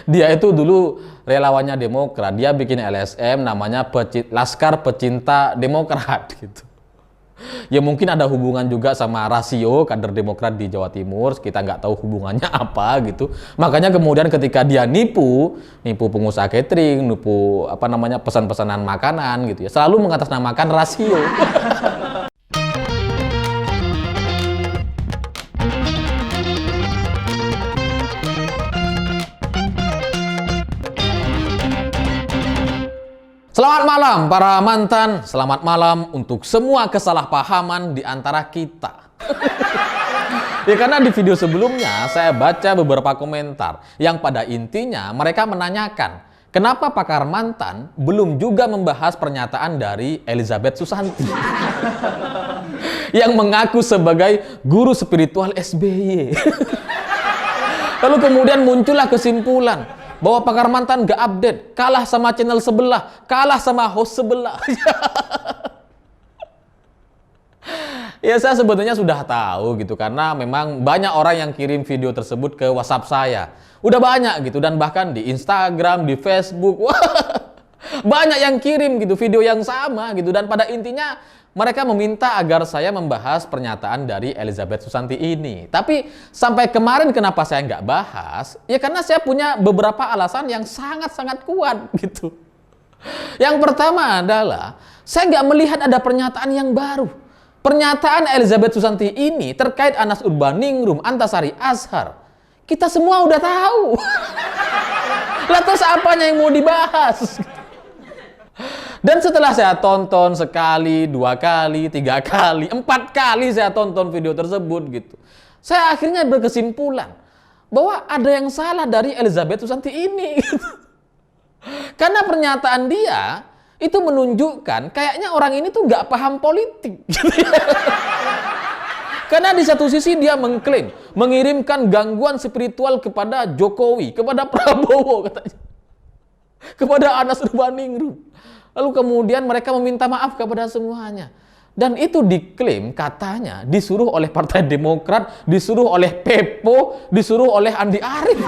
Dia itu dulu relawannya Demokrat. Dia bikin LSM namanya Laskar Pecinta Demokrat gitu. Ya mungkin ada hubungan juga sama rasio kader Demokrat di Jawa Timur. Kita nggak tahu hubungannya apa gitu. Makanya kemudian ketika dia nipu pengusaha catering, nipu apa namanya pesan-pesanan makanan gitu ya, selalu mengatasnamakan rasio. Selamat malam para mantan, selamat malam untuk semua kesalahpahaman di antara kita. Ya karena di video sebelumnya saya baca beberapa komentar yang pada intinya mereka menanyakan kenapa pakar mantan belum juga membahas pernyataan dari Elizabeth Susanti yang mengaku sebagai guru spiritual SBY. Lalu kemudian muncullah kesimpulan bahwa pakar mantan gak update, kalah sama channel sebelah, kalah sama host sebelah. Ya saya sebetulnya sudah tahu gitu, karena memang banyak orang yang kirim video tersebut ke WhatsApp saya. Udah banyak gitu, dan bahkan di Instagram, di Facebook, banyak yang kirim gitu video yang sama gitu, dan pada intinya mereka meminta agar saya membahas pernyataan dari Elizabeth Susanti ini. Tapi sampai kemarin kenapa saya nggak bahas? Ya karena saya punya beberapa alasan yang sangat-sangat kuat gitu. Yang pertama adalah saya nggak melihat ada pernyataan yang baru. Pernyataan Elizabeth Susanti ini terkait Anas Urbaningrum, Antasari Azhar. Kita semua udah tahu. Lah terus apanya yang mau dibahas? Dan setelah saya tonton sekali, 2 kali, 3 kali, 4 kali saya tonton video tersebut gitu, saya akhirnya berkesimpulan bahwa ada yang salah dari Elizabeth Susanti ini gitu. Karena pernyataan dia itu menunjukkan kayaknya orang ini tuh nggak paham politik gitu. Karena di satu sisi dia mengklaim mengirimkan gangguan spiritual kepada Jokowi, kepada Prabowo katanya, kepada Anas Urbaningrum. Lalu kemudian mereka meminta maaf kepada semuanya. Dan itu diklaim katanya disuruh oleh Partai Demokrat, disuruh oleh Pepo, disuruh oleh Andi Arief.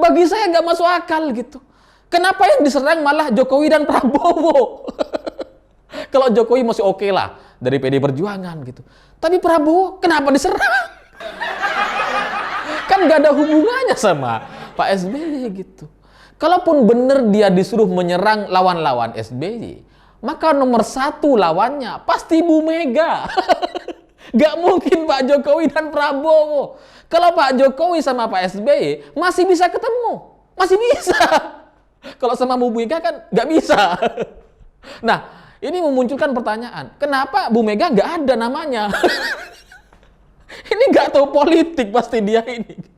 Bagi saya nggak masuk akal gitu. Kenapa yang diserang malah Jokowi dan Prabowo? Kalau Jokowi masih oke lah dari PD Perjuangan gitu. Tapi Prabowo kenapa diserang? Kan nggak ada hubungannya sama Pak SBY gitu. Kalaupun benar dia disuruh menyerang lawan-lawan SBY, maka nomor 1 lawannya pasti Bu Mega. Gak mungkin Pak Jokowi dan Prabowo. Kalau Pak Jokowi sama Pak SBY masih bisa ketemu, masih bisa. Kalau sama Bu Mega kan gak bisa. Nah, ini memunculkan pertanyaan, kenapa Bu Mega gak ada namanya? Ini gak tahu politik pasti dia ini.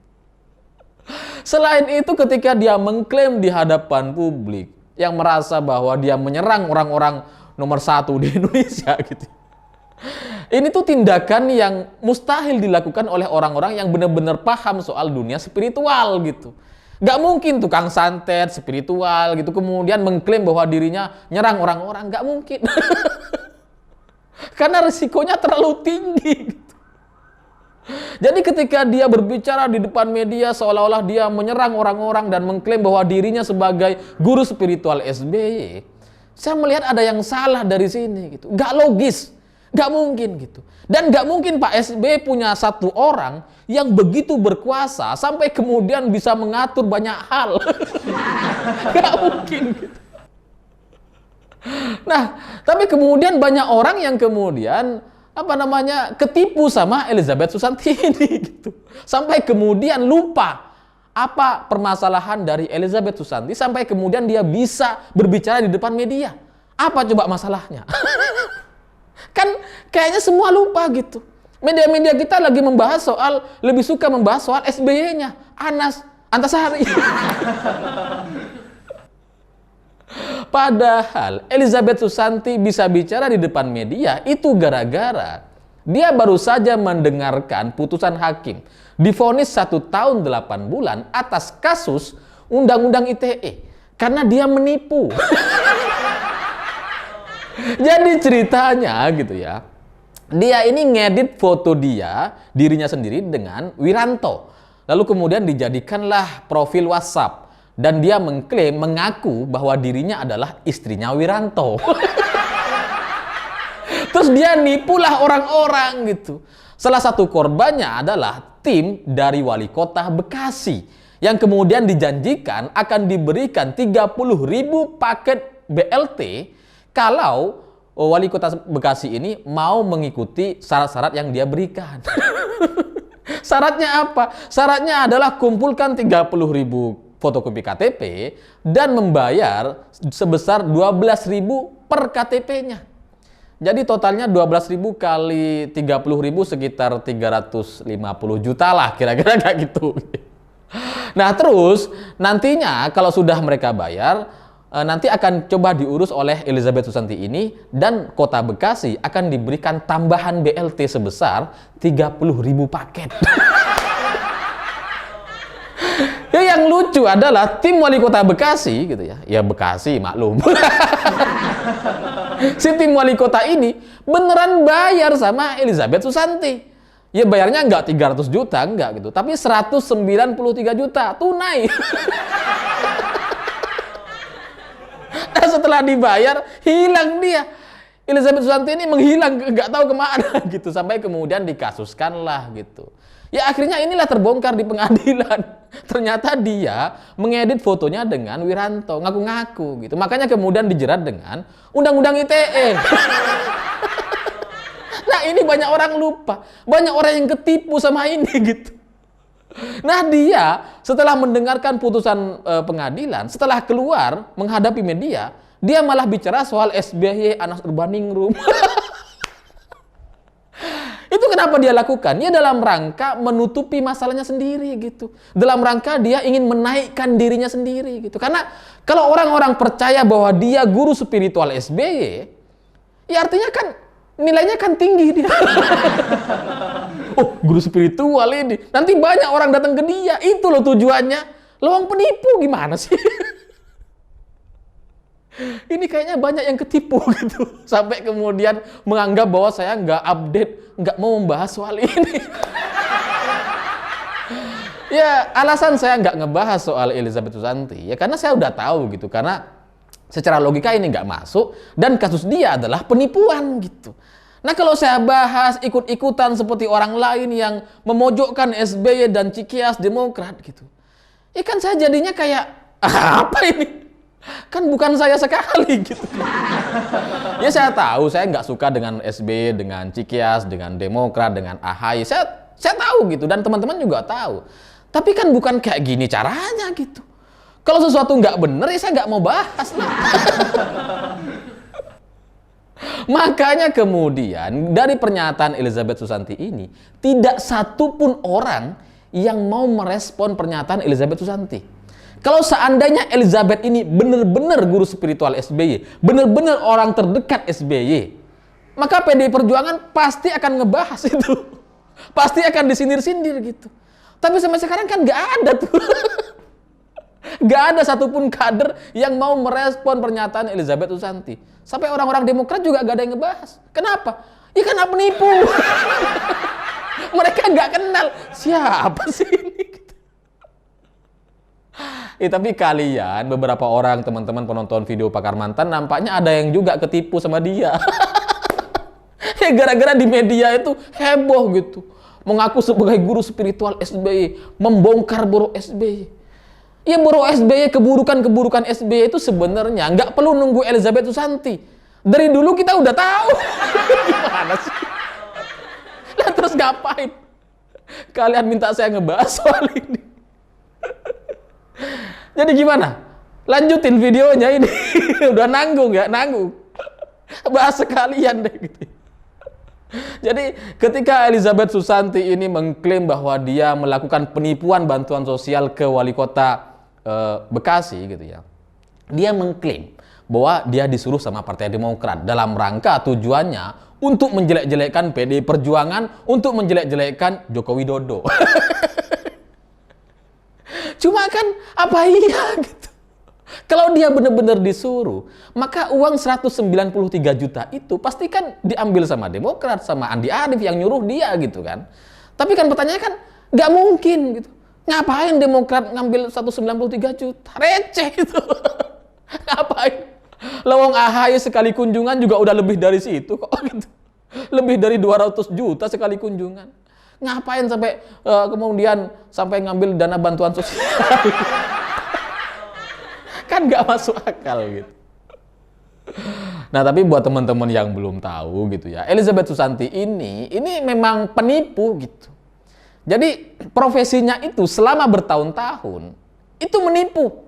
Selain itu ketika dia mengklaim di hadapan publik yang merasa bahwa dia menyerang orang-orang nomor 1 di Indonesia gitu. Ini tuh tindakan yang mustahil dilakukan oleh orang-orang yang benar-benar paham soal dunia spiritual gitu. Gak mungkin tukang santet spiritual gitu kemudian mengklaim bahwa dirinya nyerang orang-orang, gak mungkin. Karena risikonya terlalu tinggi gitu. Jadi ketika dia berbicara di depan media seolah-olah dia menyerang orang-orang dan mengklaim bahwa dirinya sebagai guru spiritual SBY, saya melihat ada yang salah dari sini gitu. Gak logis, gak mungkin gitu. Dan gak mungkin Pak SBY punya satu orang yang begitu berkuasa sampai kemudian bisa mengatur banyak hal. Gak mungkin gitu. Nah, tapi kemudian banyak orang yang kemudian ketipu sama Elizabeth Susanti ini gitu. Sampai kemudian lupa apa permasalahan dari Elizabeth Susanti sampai kemudian dia bisa berbicara di depan media. Apa coba masalahnya? Kan kayaknya semua lupa gitu. Media-media kita lagi lebih suka membahas soal SBY-nya, Antasari. Padahal Elizabeth Susanti bisa bicara di depan media itu gara-gara dia baru saja mendengarkan putusan hakim divonis 1 tahun 8 bulan atas kasus Undang-Undang ITE karena dia menipu. Jadi ceritanya gitu ya, dia ini ngedit foto dirinya sendiri dengan Wiranto. Lalu kemudian dijadikanlah profil WhatsApp. Dan dia mengaku bahwa dirinya adalah istrinya Wiranto. Terus dia nipulah orang-orang gitu. Salah satu korbannya adalah tim dari wali kota Bekasi. Yang kemudian dijanjikan akan diberikan 30.000 paket BLT kalau wali kota Bekasi ini mau mengikuti syarat-syarat yang dia berikan. Syaratnya apa? Syaratnya adalah kumpulkan 30.000 fotokopi KTP dan membayar sebesar 12.000 per KTP-nya. Jadi totalnya 12.000 kali 30.000 sekitar 350 juta lah kira-kira kayak gitu. Nah terus nantinya kalau sudah mereka bayar, nanti akan coba diurus oleh Elizabeth Susanti ini dan Kota Bekasi akan diberikan tambahan BLT sebesar 30.000 paket. Ya, yang lucu adalah tim wali kota Bekasi gitu ya. Ya Bekasi maklum. Si tim wali kota ini beneran bayar sama Elizabeth Susanti. Ya bayarnya enggak 300 juta, enggak gitu. Tapi 193 juta tunai. Dan setelah dibayar, hilang dia. Elizabeth Susanti ini menghilang, enggak tahu kemana gitu. Sampai kemudian dikasuskan lah gitu. Ya akhirnya inilah terbongkar di pengadilan. Ternyata dia mengedit fotonya dengan Wiranto, ngaku-ngaku gitu. Makanya kemudian dijerat dengan Undang-Undang ITE. Nah ini banyak orang lupa, banyak orang yang ketipu sama ini gitu. Nah dia setelah mendengarkan putusan pengadilan, setelah keluar menghadapi media, dia malah bicara soal SBY Anas Urbaningrum. Itu kenapa dia lakukan? Ya dalam rangka menutupi masalahnya sendiri gitu. Dalam rangka dia ingin menaikkan dirinya sendiri gitu. Karena kalau orang-orang percaya bahwa dia guru spiritual SBY, ya artinya kan nilainya kan tinggi dia. Oh, guru spiritual ini. Nanti banyak orang datang ke dia. Itu loh tujuannya. Lawang penipu gimana sih? Ini kayaknya banyak yang ketipu gitu. Sampai kemudian menganggap bahwa saya nggak update, nggak mau membahas soal ini. Ya, alasan saya nggak ngebahas soal Elizabeth Susanti, ya karena saya udah tahu gitu. Karena secara logika ini nggak masuk, dan kasus dia adalah penipuan gitu. Nah kalau saya bahas ikut-ikutan seperti orang lain yang memojokkan SBY dan Cikias Demokrat gitu, ya kan saya jadinya kayak, apa ini? Kan bukan saya sekali gitu. Ya saya tahu saya nggak suka dengan SBY, dengan Cikias, dengan Demokrat, dengan AHY. Saya tahu gitu dan teman-teman juga tahu. Tapi kan bukan kayak gini caranya gitu. Kalau sesuatu nggak bener ya saya nggak mau bahas lah. Makanya kemudian dari pernyataan Elizabeth Susanti ini tidak satu pun orang yang mau merespon pernyataan Elizabeth Susanti. Kalau seandainya Elizabeth ini benar-benar guru spiritual SBY, benar-benar orang terdekat SBY, maka PDI Perjuangan pasti akan ngebahas itu. Pasti akan disindir-sindir gitu. Tapi sampai sekarang kan nggak ada tuh. Nggak ada satupun kader yang mau merespon pernyataan Elizabeth Susanti. Sampai orang-orang Demokrat juga nggak ada yang ngebahas. Kenapa? Ya karena penipu. Mereka nggak kenal siapa sih ini. Tapi kalian, beberapa orang teman-teman penonton video Pakar Mantan, nampaknya ada yang juga ketipu sama dia. Ya gara-gara di media itu heboh gitu. Mengaku sebagai guru spiritual SBY, membongkar borok SBY. Ya borok SBY, keburukan-keburukan SBY itu sebenarnya nggak perlu nunggu Elizabeth Susanti. Dari dulu kita udah tahu. Gimana sih? Lah terus ngapain? Kalian minta saya ngebahas soal ini. Jadi gimana? Lanjutin videonya ini. Udah nanggung ya, nanggung. Bahas sekalian deh gitu. Jadi ketika Elizabeth Susanti ini mengklaim bahwa dia melakukan penipuan bantuan sosial ke wali kota Bekasi gitu ya. Dia mengklaim bahwa dia disuruh sama Partai Demokrat dalam rangka tujuannya untuk menjelek-jelekkan PDI Perjuangan, untuk menjelek-jelekkan Joko Widodo. Cuma kan apa iya gitu. Kalau dia benar-benar disuruh, maka uang 193 juta itu pasti kan diambil sama Demokrat, sama Andi Arief yang nyuruh dia gitu kan. Tapi kan pertanyaannya kan nggak mungkin gitu. Ngapain Demokrat ngambil 193 juta? Receh itu. Ngapain? Lawang AHY sekali kunjungan juga udah lebih dari situ kok gitu. Lebih dari 200 juta sekali kunjungan. Ngapain sampai kemudian sampai ngambil dana bantuan sosial? Kan nggak masuk akal gitu. Nah, tapi buat teman-teman yang belum tahu gitu ya, Elizabeth Susanti ini memang penipu gitu. Jadi profesinya itu selama bertahun-tahun itu menipu.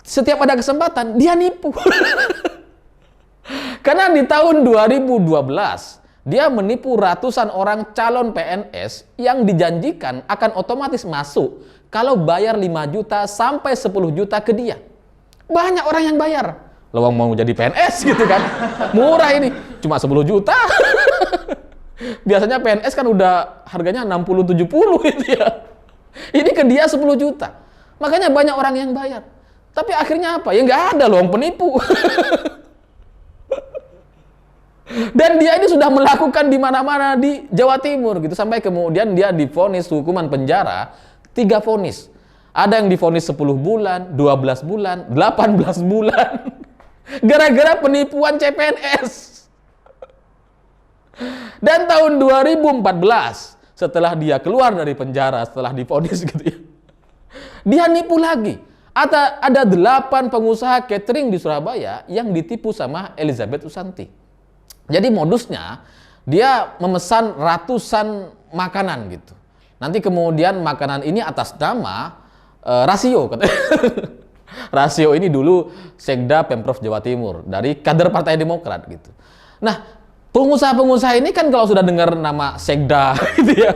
Setiap ada kesempatan dia nipu. Karena di tahun 2012 dia menipu ratusan orang calon PNS yang dijanjikan akan otomatis masuk kalau bayar 5 juta sampai 10 juta ke dia. Banyak orang yang bayar. Lawang mau jadi PNS gitu kan. Murah ini, cuma 10 juta. Biasanya PNS kan udah harganya 60-70 gitu ya. Ini ke dia 10 juta. Makanya banyak orang yang bayar. Tapi akhirnya apa? Ya nggak ada lawang penipu. Dan dia ini sudah melakukan di mana-mana di Jawa Timur gitu. Sampai kemudian dia divonis hukuman penjara 3 vonis. Ada yang divonis 10 bulan, 12 bulan, 18 bulan. Gara-gara penipuan CPNS. Dan tahun 2014, setelah dia keluar dari penjara, setelah divonis gitu ya, dia nipu lagi. Ada 8 pengusaha catering di Surabaya yang ditipu sama Elizabeth Susanti. Jadi modusnya, dia memesan ratusan makanan gitu. Nanti kemudian makanan ini atas nama Rasio. Rasio ini dulu Sekda Pemprov Jawa Timur dari kader Partai Demokrat gitu. Nah, pengusaha-pengusaha ini kan kalau sudah dengar nama Sekda gitu ya,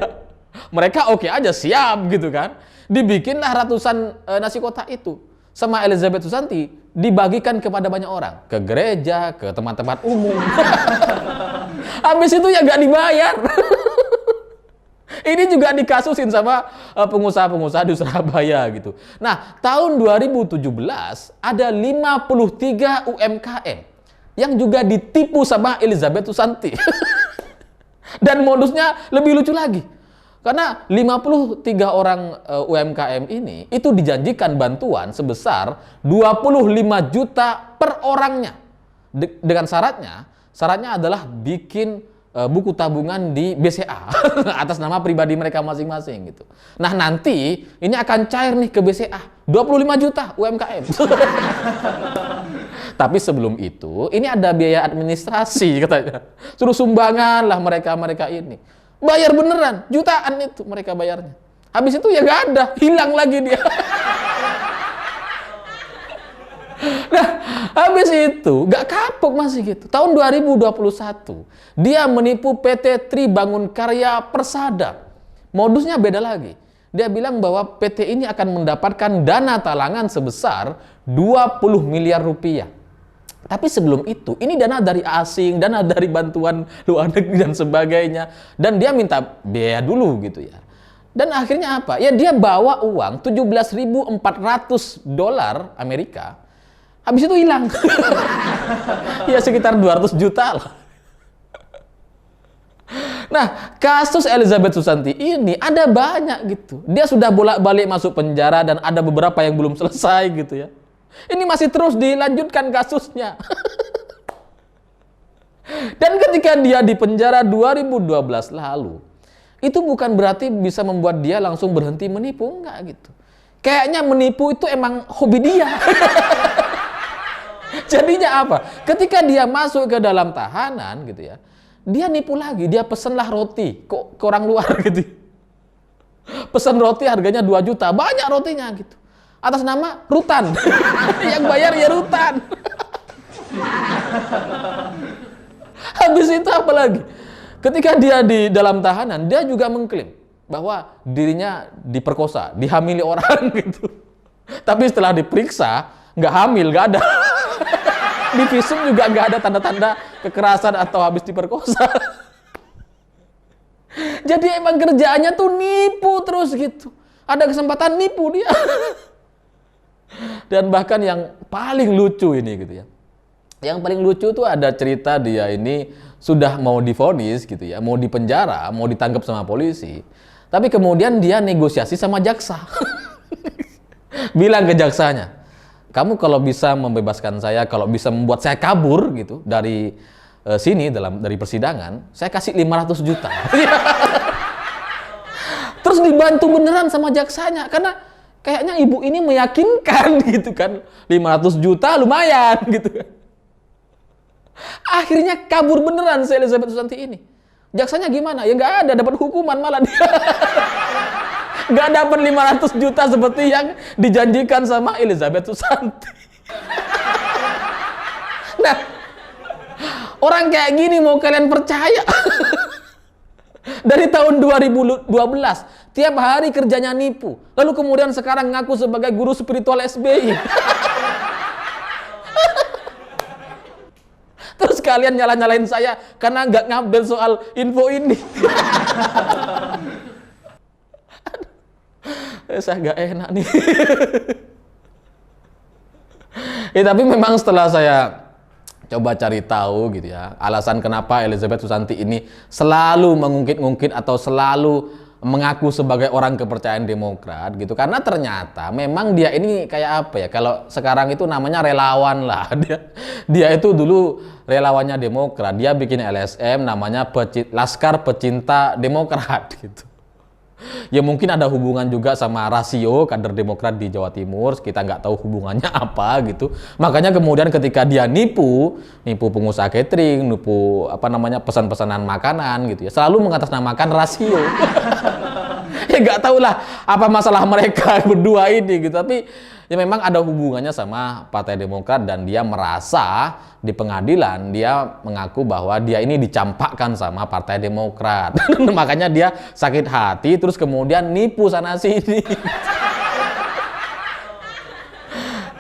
mereka oke aja, siap gitu kan. Dibikinlah ratusan nasi kotak itu sama Elizabeth Susanti, dibagikan kepada banyak orang, ke gereja, ke tempat-tempat umum. Habis itu ya nggak dibayar. Ini juga dikasusin sama pengusaha-pengusaha di Surabaya gitu. Nah, tahun 2017 ada 53 UMKM yang juga ditipu sama Elizabeth Susanti. Dan modusnya lebih lucu lagi. Karena 53 orang UMKM ini itu dijanjikan bantuan sebesar 25 juta per orangnya. Dengan syaratnya adalah bikin buku tabungan di BCA atas nama pribadi mereka masing-masing gitu. Nah, nanti ini akan cair nih ke BCA 25 juta UMKM. Tapi sebelum itu ini ada biaya administrasi katanya. Suruh sumbangan lah mereka ini. Bayar beneran, jutaan itu mereka bayarnya. Habis itu ya gak ada, hilang lagi dia. Nah, habis itu gak kapok masih gitu. Tahun 2021 dia menipu PT Tribangun Karya Persada. Modusnya beda lagi. Dia bilang bahwa PT ini akan mendapatkan dana talangan sebesar 20 miliar rupiah. Tapi sebelum itu, ini dana dari asing, dana dari bantuan luar negeri dan sebagainya. Dan dia minta biaya dulu gitu ya. Dan akhirnya apa? Ya dia bawa uang 17.400 dolar Amerika. Habis itu hilang. Ya sekitar 200 juta lah. Nah, kasus Elizabeth Susanti ini ada banyak gitu. Dia sudah bolak-balik masuk penjara dan ada beberapa yang belum selesai gitu ya. Ini masih terus dilanjutkan kasusnya. Dan ketika dia di penjara 2012 lalu, itu bukan berarti bisa membuat dia langsung berhenti menipu, enggak gitu. Kayaknya menipu itu emang hobi dia. Jadinya apa? Ketika dia masuk ke dalam tahanan gitu ya, dia nipu lagi, dia pesenlah roti ke orang luar gitu. Pesen roti harganya 2 juta, banyak rotinya gitu. Atas nama Rutan. Yang bayar ya Rutan. Habis itu apa lagi? Ketika dia di dalam tahanan, dia juga mengklaim bahwa dirinya diperkosa, dihamili orang gitu. Tapi setelah diperiksa, nggak hamil, nggak ada. Di visum juga nggak ada tanda-tanda kekerasan atau habis diperkosa. Jadi emang kerjaannya tuh nipu terus gitu. Ada kesempatan nipu dia. Dan bahkan yang paling lucu ini gitu ya. Yang paling lucu tuh ada cerita dia ini sudah mau divonis gitu ya, mau dipenjara, mau ditangkap sama polisi. Tapi kemudian dia negosiasi sama jaksa. Bilang ke jaksanya, kamu kalau bisa membebaskan saya, kalau bisa membuat saya kabur gitu dari sini dari persidangan, saya kasih 500 juta. Terus dibantu beneran sama jaksanya, karena kayaknya ibu ini meyakinkan gitu kan. 500 juta lumayan gitu kan. Akhirnya kabur beneran si Elizabeth Susanti ini. Jaksanya gimana? Ya nggak ada, dapat hukuman malah dia. Nggak dapat 500 juta seperti yang dijanjikan sama Elizabeth Susanti. Nah, orang kayak gini mau kalian percaya? Dari tahun 2012, tiap hari kerjanya nipu. Lalu kemudian sekarang ngaku sebagai guru spiritual SBY. Terus kalian nyala-nyalain saya karena nggak ngambil soal info ini. Saya nggak enak nih. Ya, tapi memang setelah saya coba cari tahu gitu ya, alasan kenapa Elizabeth Susanti ini selalu mengungkit-ungkit atau selalu mengaku sebagai orang kepercayaan Demokrat gitu, karena ternyata memang dia ini kayak apa ya, kalau sekarang itu namanya relawan lah. Dia itu dulu relawannya Demokrat, dia bikin LSM namanya Laskar Pecinta Demokrat gitu. Ya mungkin ada hubungan juga sama rasio kader Demokrat di Jawa Timur, kita nggak tahu hubungannya apa gitu. Makanya kemudian ketika dia nipu pengusaha catering, nipu pesan-pesanan makanan gitu ya, selalu mengatasnamakan rasio. Ya nggak tahu lah apa masalah mereka berdua ini gitu, tapi ya memang ada hubungannya sama Partai Demokrat dan dia merasa di pengadilan dia mengaku bahwa dia ini dicampakkan sama Partai Demokrat. Makanya dia sakit hati terus kemudian nipu sana sini.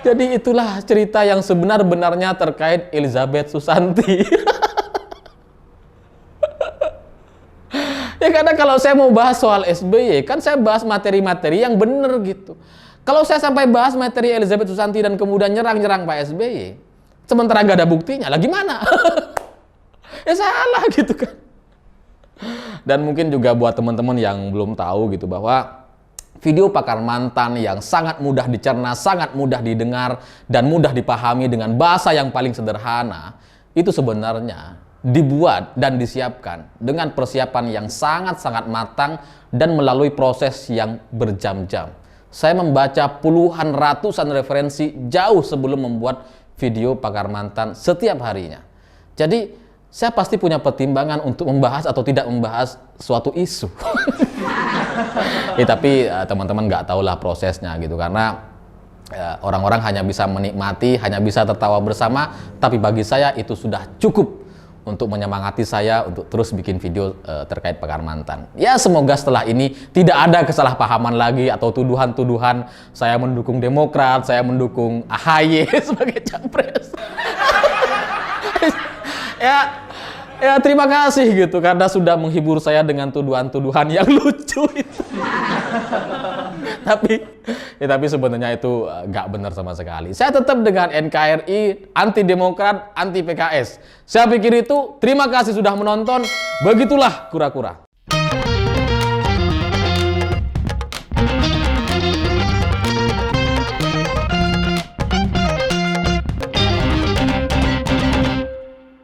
Jadi itulah cerita yang sebenar-benarnya terkait Elizabeth Susanti. Ya karena kalau saya mau bahas soal SBY, kan saya bahas materi-materi yang benar gitu. Kalau saya sampai bahas materi Elizabeth Susanti dan kemudian nyerang-nyerang Pak SBY, sementara gak ada buktinya, lah gimana? Ya salah gitu kan. Dan mungkin juga buat teman-teman yang belum tahu gitu bahwa video pakar mantan yang sangat mudah dicerna, sangat mudah didengar, dan mudah dipahami dengan bahasa yang paling sederhana, itu sebenarnya dibuat dan disiapkan dengan persiapan yang sangat-sangat matang dan melalui proses yang berjam-jam. Saya membaca puluhan ratusan referensi jauh sebelum membuat video pakar mantan setiap harinya. Jadi saya pasti punya pertimbangan untuk membahas atau tidak membahas suatu isu. Tapi teman-teman nggak tahulah prosesnya gitu, karena orang-orang hanya bisa menikmati, hanya bisa tertawa bersama, tapi bagi saya itu sudah cukup untuk menyemangati saya untuk terus bikin video terkait pakar mantan. Ya semoga setelah ini tidak ada kesalahpahaman lagi atau tuduhan-tuduhan saya mendukung Demokrat, saya mendukung AHY sebagai capres. Ya terima kasih gitu karena sudah menghibur saya dengan tuduhan-tuduhan yang lucu itu. Tapi sebenarnya itu nggak benar sama sekali. Saya tetap dengan NKRI, anti Demokrat, anti PKS. Saya pikir itu. Terima kasih sudah menonton. Begitulah kura-kura.